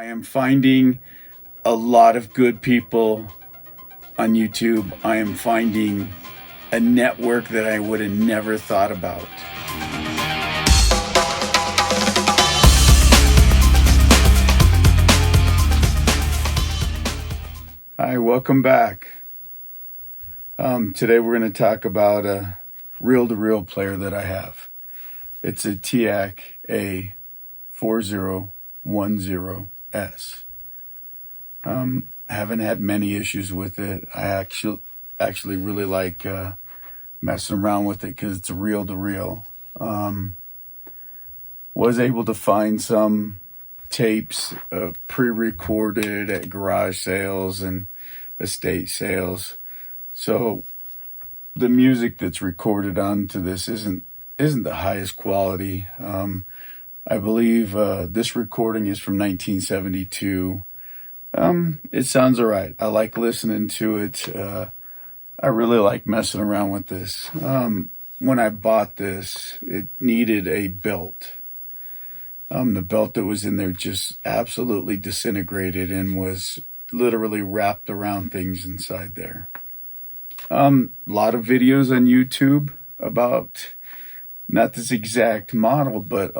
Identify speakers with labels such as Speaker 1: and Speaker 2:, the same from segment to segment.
Speaker 1: I am finding a lot of good people on YouTube. I am finding a network that I would have never thought about. Hi, welcome back. Today we're going to talk about a reel-to-reel player that I have. It's a Teac A4010S. Haven't had many issues with it. I actually really like messing around with it because it's a reel-to-reel. Was able to find some tapes pre-recorded at garage sales and estate sales. So the music that's recorded onto this isn't the highest quality. I believe this recording is from 1972. It sounds all right. I like listening to it. I really like messing around with this. When I bought this, it needed a belt. The belt that was in there just absolutely disintegrated and was literally wrapped around things inside there. A lot of videos on YouTube about not this exact model, but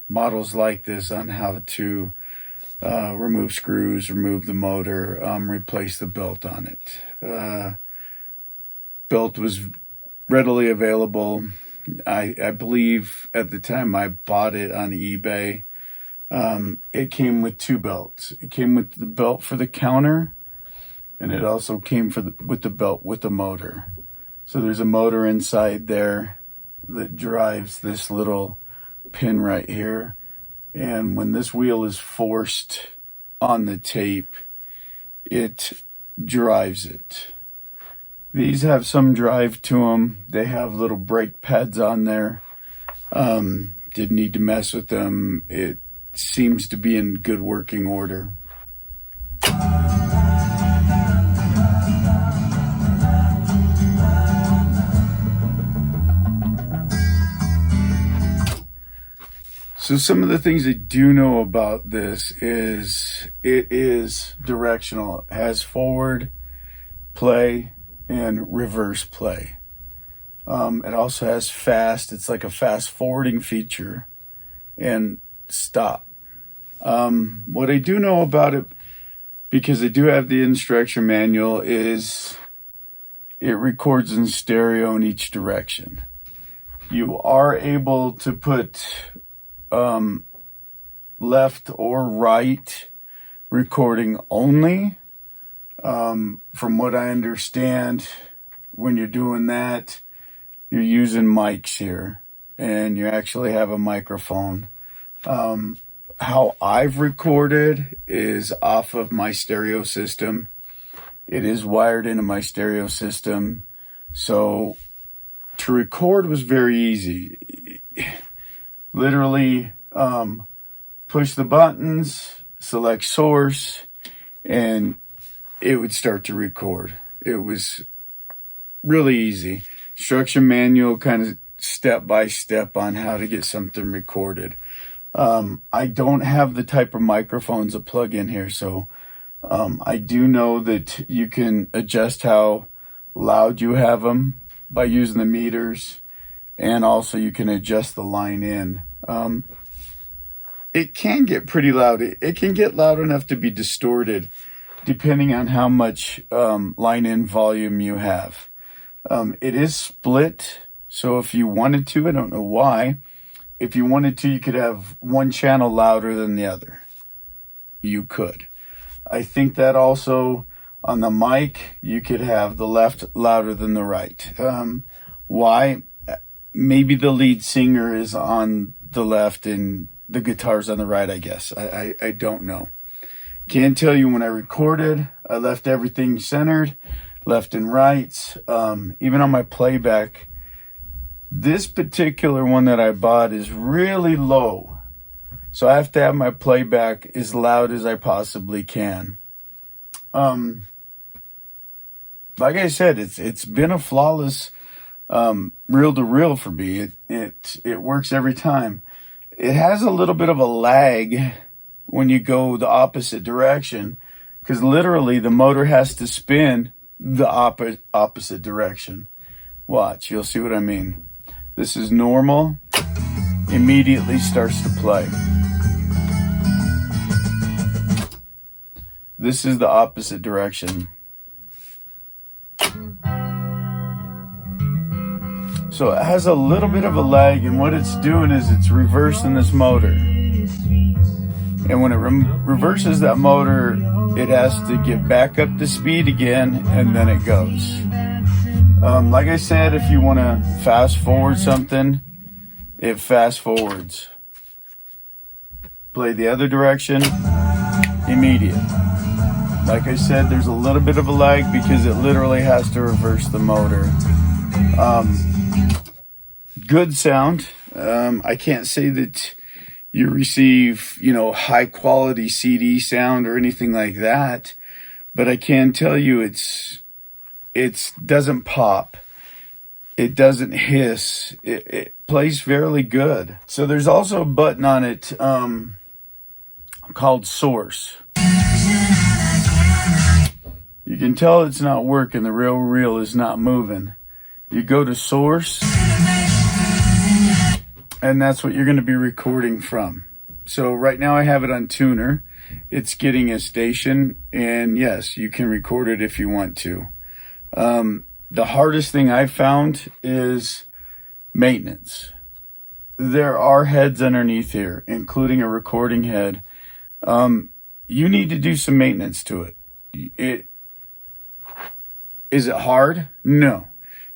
Speaker 1: models like this on how to remove screws, remove the motor, replace the belt on it. Belt was readily available. I believe at the time I bought it on eBay, it came with two belts. It came with the belt for the counter, and it also came with the belt with the motor. So there's a motor inside there that drives this little pin right here. And when this wheel is forced on the tape, it drives it. These have some drive to them. They have little brake pads on there. Didn't need to mess with them. It seems to be in good working order. So some of the things I do know about this is it is directional. It has forward play and reverse play. It also has fast. It's like a fast forwarding feature and stop. What I do know about it, because I do have the instruction manual, is it records in stereo in each direction. You are able to put left or right recording only. From what I understand, when you're doing that, you're using mics here, and you actually have a microphone. How I've recorded is off of my stereo system. It is wired into my stereo system, so to record was very easy. Literally push the buttons, select source, and it would start to record. It was really easy. Instruction manual, kind of step by step on how to get something recorded. I don't have the type of microphones that plug in here, so I do know that you can adjust how loud you have them by using the meters, and also you can adjust the line in. It can get pretty loud. It can get loud enough to be distorted depending on how much line in volume you have. It is split, so if you wanted to, I don't know why, if you wanted to, you could have one channel louder than the other. You could. I think that also on the mic, you could have the left louder than the right. Why? Maybe the lead singer is on the left and the guitar's on the right, I guess. I don't know. Can't tell you when I recorded, I left everything centered, left and right. Even on my playback, this particular one that I bought is really low. So I have to have my playback as loud as I possibly can. Like I said, it's been a flawless reel-to-reel for me. It works every time. It has a little bit of a lag when you go the opposite direction, because literally the motor has to spin the opposite direction. Watch, you'll see what I mean. This is normal, immediately starts to play. This is the opposite direction. So it has a little bit of a lag, and what it's doing is it's reversing this motor. And when it reverses that motor, it has to get back up to speed again, and then it goes. Like I said, if you want to fast forward something, it fast forwards. Play the other direction, immediate. Like I said, there's a little bit of a lag because it literally has to reverse the motor. Good sound. I can't say that you receive, high quality CD sound or anything like that, but I can tell you it doesn't pop. It doesn't hiss. It plays fairly good. So there's also a button on it called source. You can tell it's not working. The reel is not moving. You go to source, and that's what you're going to be recording from. So right now I have it on tuner. It's getting a station, and yes, you can record it if you want to. The hardest thing I've found is maintenance. There are heads underneath here, including a recording head. You need to do some maintenance to it. Is it hard? No.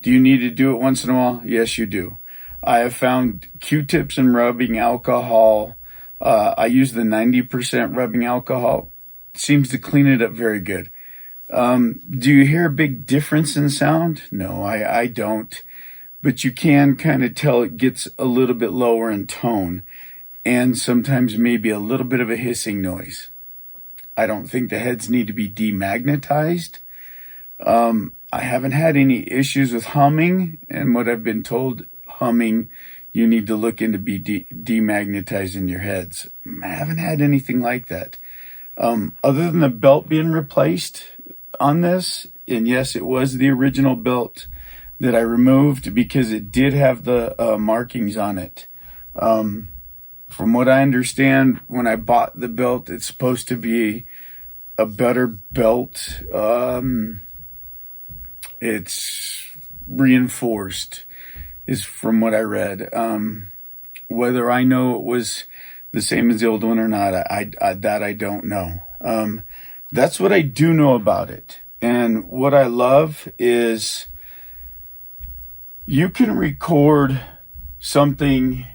Speaker 1: Do you need to do it once in a while? Yes, you do. I have found Q-tips and rubbing alcohol. I use the 90% rubbing alcohol. Seems to clean it up very good. Do you hear a big difference in sound? No, I don't. But you can kind of tell it gets a little bit lower in tone, and sometimes maybe a little bit of a hissing noise. I don't think the heads need to be demagnetized. I haven't had any issues with humming, and what I've been told, humming, you need to look into demagnetizing your heads. I haven't had anything like that. Other than the belt being replaced on this, and yes, it was the original belt that I removed because it did have the markings on it. From what I understand, when I bought the belt, it's supposed to be a better belt. It's reinforced, is from what I read. Whether I know it was the same as the old one or not, I don't know. That's what I do know about it. And what I love is you can record something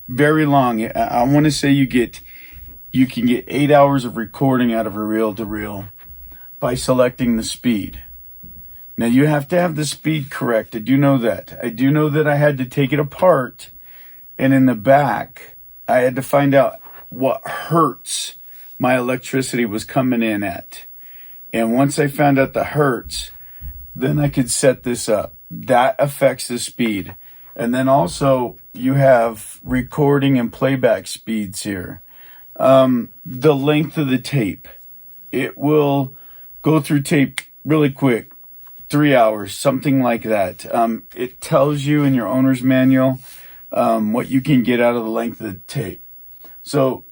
Speaker 1: very long. I want to say you can get 8 hours of recording out of a reel-to-reel by selecting the speed. Now you have to have the speed correct. I do know that. I do know that I had to take it apart, and in the back I had to find out what hertz my electricity was coming in at. And once I found out the hertz, then I could set this up. That affects the speed. And then also you have recording and playback speeds here. The length of the tape. It will go through tape really quick, 3 hours, something like that. It tells you in your owner's manual what you can get out of the length of the tape. So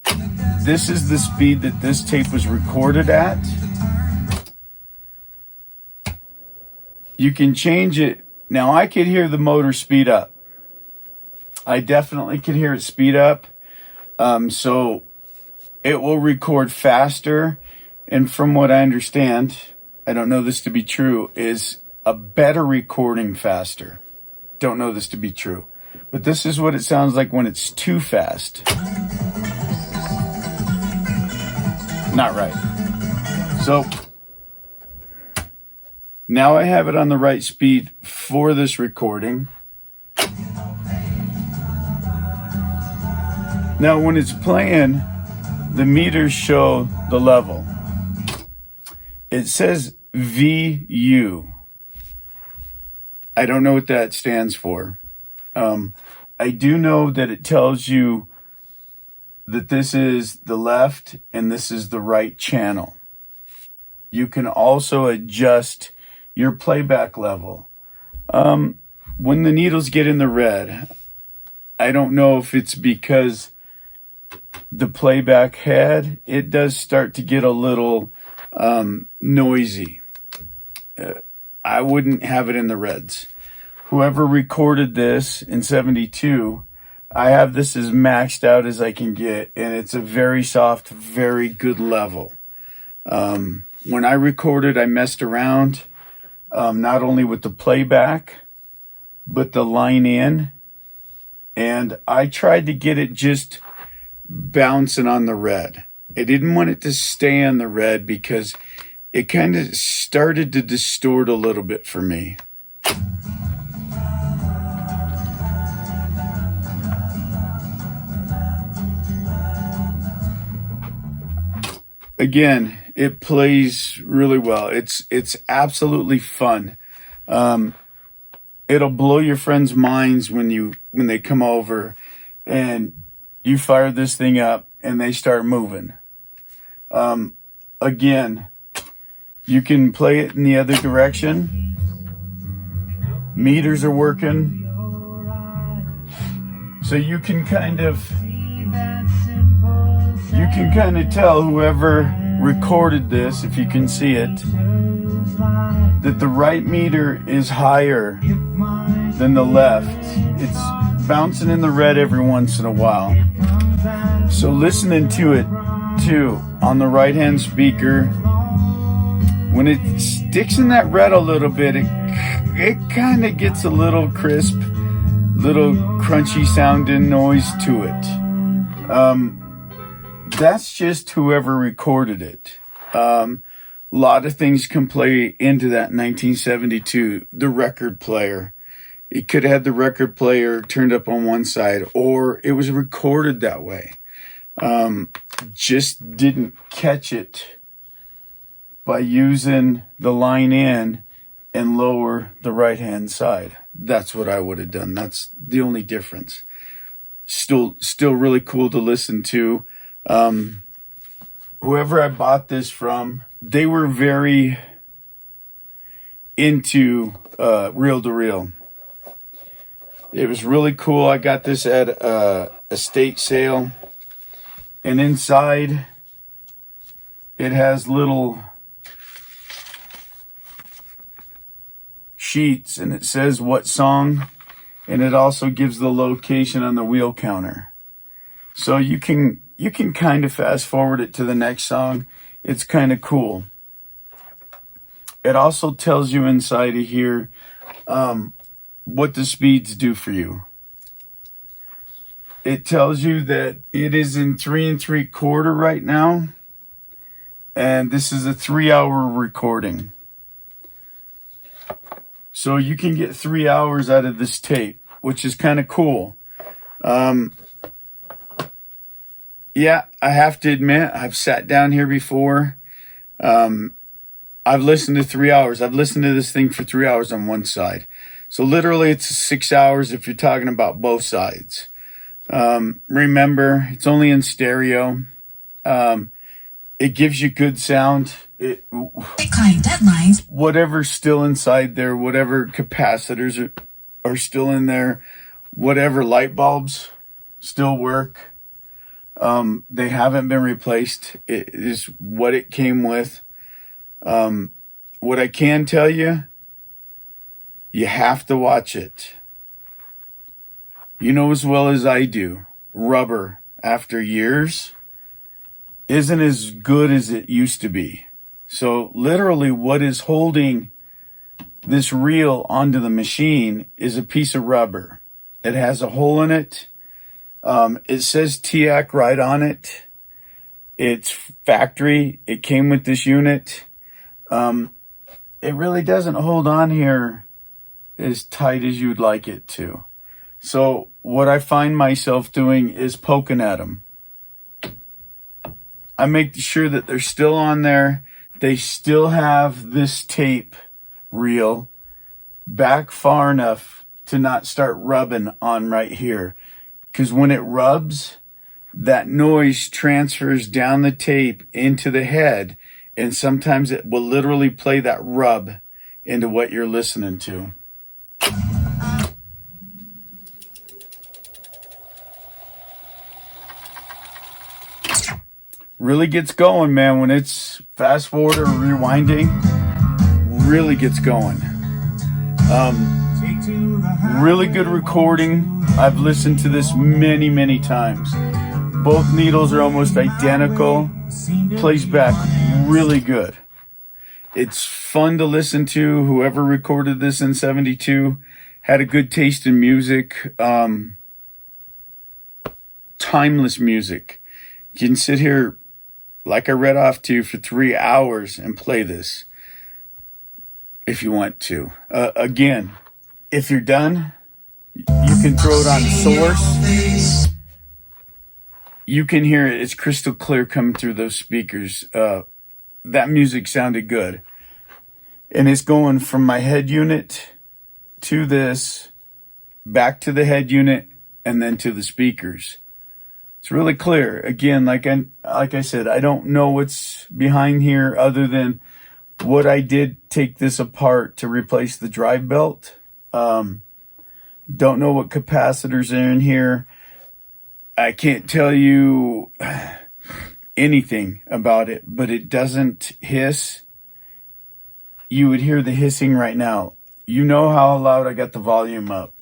Speaker 1: this is the speed that this tape was recorded at. You can change it. Now I could hear the motor speed up. I definitely could hear it speed up. So it will record faster. And from what I understand, I don't know this to be true, is a better recording faster. Don't know this to be true. But this is what it sounds like when it's too fast. Not right. So now I have it on the right speed for this recording. Now when it's playing, the meters show the level. It says VU. I don't know what that stands for. I do know that it tells you that this is the left and this is the right channel. You can also adjust your playback level. When the needles get in the red, I don't know if it's because the playback head, it does start to get a little noisy. I wouldn't have it in the reds. Whoever recorded this in 72, I have this as maxed out as I can get, and it's a very soft, very good level. When I recorded, I messed around, not only with the playback, but the line in, and I tried to get it just bouncing on the red. I didn't want it to stay on the red because it kind of started to distort a little bit for me. Again, it plays really well. It's absolutely fun. It'll blow your friends' minds when they come over and you fire this thing up and they start moving. Again, you can play it in the other direction. Meters are working. So you can kind of tell whoever recorded this, if you can see it, that the right meter is higher than the left. It's bouncing in the red every once in a while. So listening to it too on the right hand speaker, when it sticks in that red a little bit, it kind of gets a little crisp, little crunchy sounding noise to it. That's just whoever recorded it. A lot of things can play into that 1972, the record player. It could have had the record player turned up on one side, or it was recorded that way. Just didn't catch it by using the line in and lower the right hand side. That's what I would have done. That's the only difference. Still really cool to listen to. Whoever I bought this from, they were very into reel to reel. It was really cool. I got this at a estate sale, and inside it has little sheets, and it says what song, and it also gives the location on the wheel counter. So you can kind of fast forward it to the next song. It's kind of cool. It also tells you inside of here what the speeds do for you. It tells you that it is in 3 3/4 right now, and this is a 3-hour recording. So you can get 3 hours out of this tape, which is kind of cool. Yeah, I have to admit, I've sat down here before. I've listened to 3 hours. I've listened to this thing for 3 hours on one side. So literally it's 6 hours if you're talking about both sides. Remember, it's only in stereo. It gives you good sound.
Speaker 2: Bitcoin deadlines.
Speaker 1: Whatever's still inside there, whatever capacitors are still in there, whatever light bulbs still work. They haven't been replaced. It is what it came with. What I can tell you, you have to watch it. You know as well as I do, rubber, after years, isn't as good as it used to be. So literally what is holding this reel onto the machine is a piece of rubber. It has a hole in it. It says Teac right on it. It's factory. It came with this unit. It really doesn't hold on here as tight as you'd like it to. So what I find myself doing is poking at them. I make sure that they're still on there. They still have this tape reel back far enough to not start rubbing on right here. Because when it rubs, that noise transfers down the tape into the head, and sometimes it will literally play that rub into what you're listening to. Really gets going, man, when it's fast forward or rewinding. Really gets going. Really good recording. I've listened to this many times. Both needles are almost identical. Plays back really good. It's fun to listen to. Whoever recorded this in 72 had a good taste in music. Timeless music. You can sit here, like I read off to you, for 3 hours and play this if you want to. Again, if you're done, you can throw it on source. You can hear it. It's crystal clear coming through those speakers. That music sounded good. And it's going from my head unit to this, back to the head unit, and then to the speakers. It's really clear. Again, like I said, I don't know what's behind here other than what I did take this apart to replace the drive belt. Don't know what capacitors are in here. I can't tell you anything about it, but it doesn't hiss. You would hear the hissing right now. You know how loud I got the volume up.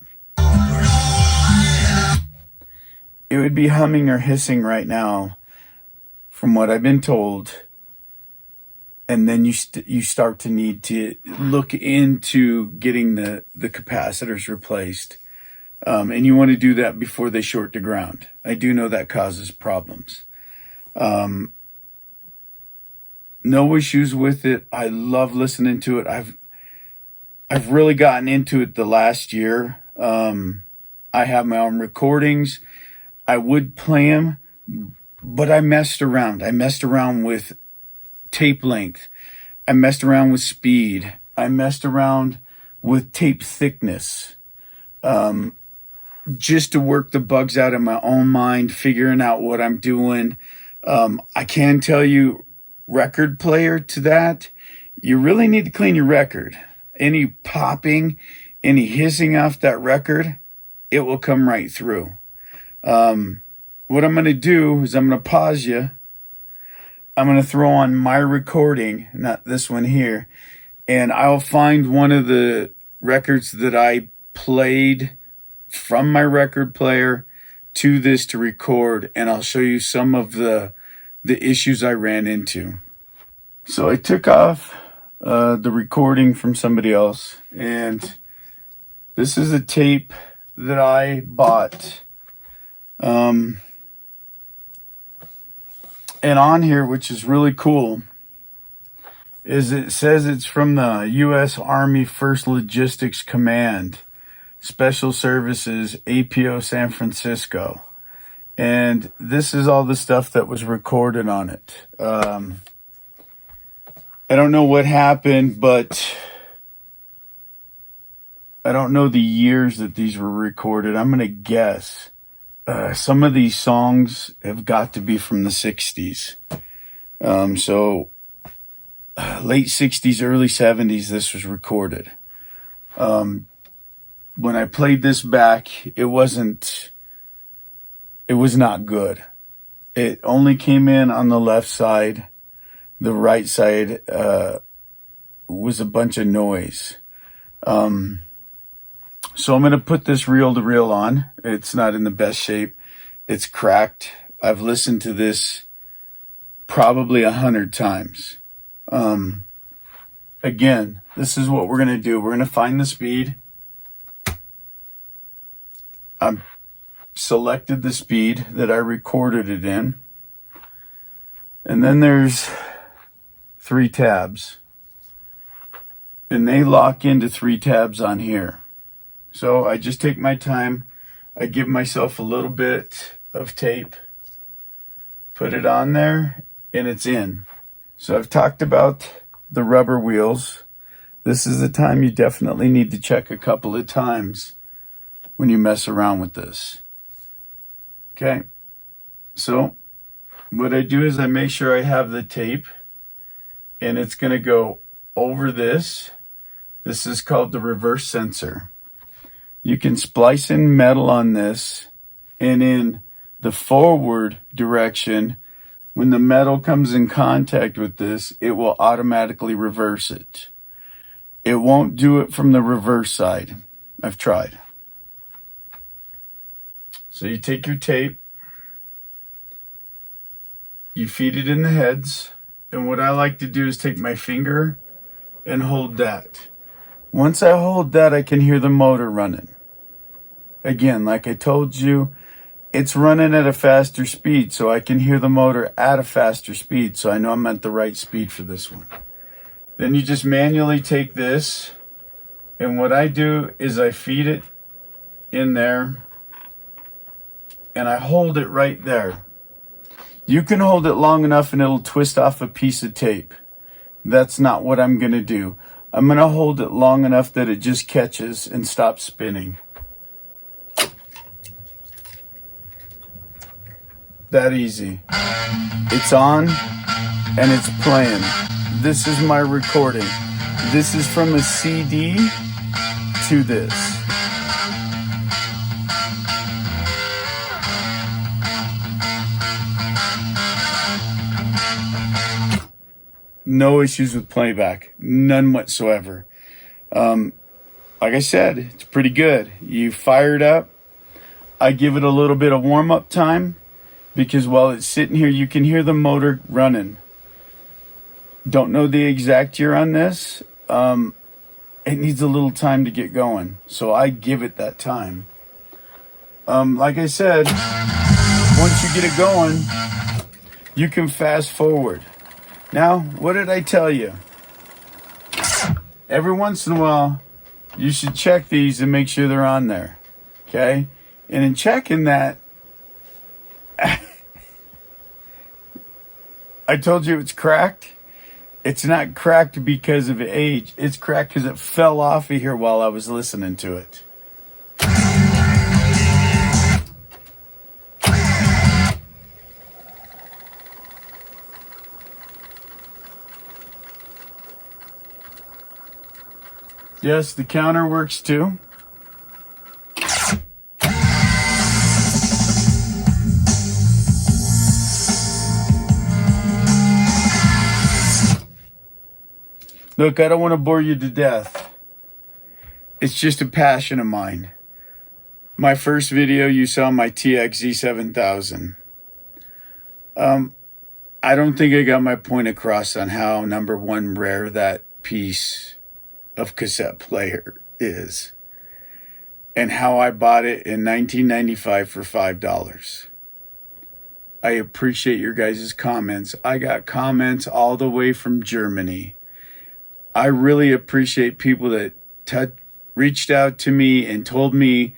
Speaker 1: It would be humming or hissing right now, from what I've been told. And then you start to need to look into getting the capacitors replaced. And you want to do that before they short to ground. I do know that causes problems. No issues with it. I love listening to it. I've really gotten into it the last year. I have my own recordings. I would play them, but I messed around. I messed around with tape length. I messed around with speed. I messed around with tape thickness. Just to work the bugs out in my own mind, figuring out what I'm doing. I can tell you, record player to that, you really need to clean your record. Any popping, any hissing off that record, it will come right through. What I'm going to do is I'm going to pause you. I'm going to throw on my recording, not this one here, and I'll find one of the records that I played from my record player to this to record, and I'll show you some of the issues I ran into. So I took off the recording from somebody else, and this is a tape that I bought. And on here, which is really cool, is it says it's from the U.S. Army 1st Logistics Command, Special Services, APO San Francisco. And this is all the stuff that was recorded on it. I don't know what happened, but I don't know the years that these were recorded. I'm going to guess. Some of these songs have got to be from the 60s. So late 60s, early 70s, this was recorded. When I played this back, it was not good. It only came in on the left side. The right side was a bunch of noise. So I'm going to put this reel-to-reel on. It's not in the best shape. It's cracked. I've listened to this probably 100 times. Again, this is what we're going to do. We're going to find the speed. I've selected the speed that I recorded it in. And then there's 3 tabs. And they lock into 3 tabs on here. So I just take my time. I give myself a little bit of tape, put it on there, and it's in. So I've talked about the rubber wheels. This is the time you definitely need to check a couple of times when you mess around with this. Okay. So what I do is I make sure I have the tape, and it's going to go over this. This is called the reverse sensor. You can splice in metal on this, and in the forward direction, when the metal comes in contact with this, it will automatically reverse it. It won't do it from the reverse side. I've tried. So you take your tape, you feed it in the heads, and what I like to do is take my finger and hold that. Once I hold that, I can hear the motor running. Again, like I told you, it's running at a faster speed, so I can hear the motor at a faster speed, so I know I'm at the right speed for this one. Then you just manually take this, and what I do is I feed it in there, and I hold it right there. You can hold it long enough and it'll twist off a piece of tape. That's not what I'm going to do. I'm going to hold it long enough that it just catches and stops spinning. That easy. It's on and it's playing. This is my recording. This is from a CD to this. No issues with playback. None whatsoever. Like I said, it's pretty good. You fire it up. I give it a little bit of warm-up time because while it's sitting here, you can hear the motor running. Don't know the exact year on this. It needs a little time to get going. So I give it that time. Like I said, once you get it going, you can fast forward. Now, what did I tell you? Every once in a while, you should check these and make sure they're on there. Okay? And in checking that, I told you it's cracked. It's not cracked because of age. It's cracked because it fell off of here while I was listening to it. Yes, the counter works too. Look, I don't want to bore you to death. It's just a passion of mine. My first video, you saw my Teac Z7000. I don't think I got my point across on how number one rare that piece of cassette player is, and how I bought it in 1995 for $5. I appreciate your guys' comments. I got comments all the way from Germany. I really appreciate people that reached out to me and told me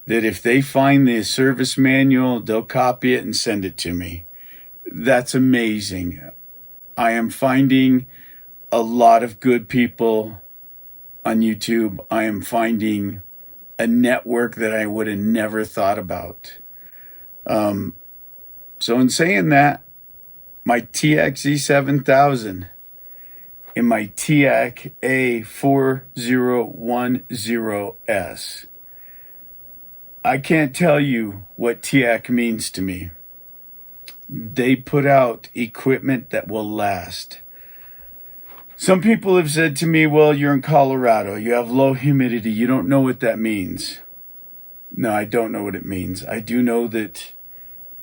Speaker 1: that if they find the service manual, they'll copy it and send it to me. That's amazing. I am finding a lot of good people on YouTube. I am finding a network that I would have never thought about. So in saying that, my Teac Z7000 and my Teac A4010S, I can't tell you what Teac means to me. They put out equipment that will last. Some people have said to me, well, you're in Colorado. You have low humidity. You don't know what that means. No, I don't know what it means. I do know that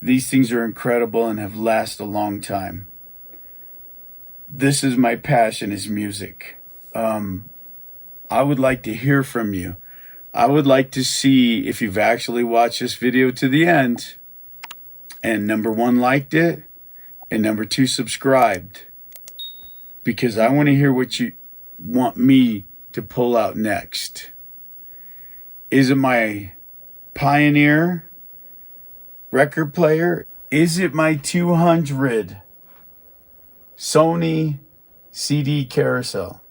Speaker 1: these things are incredible and have lasted a long time. This is my passion, is music. I would like to hear from you. I would like to see if you've actually watched this video to the end and number one, liked it, and number two, subscribed. Because I want to hear what you want me to pull out next. Is it my Pioneer record player? Is it my 200 Sony CD carousel?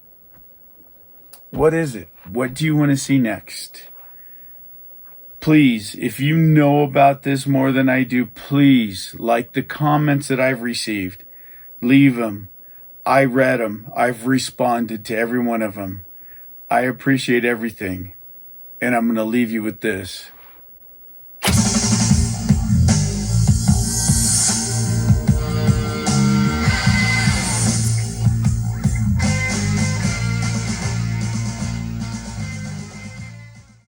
Speaker 1: What is it? What do you want to see next? please, if you know about this more than I do, please, like the comments that I've received, leave them. I read them. I've responded to every one of them. I appreciate everything. And I'm going to leave you with this.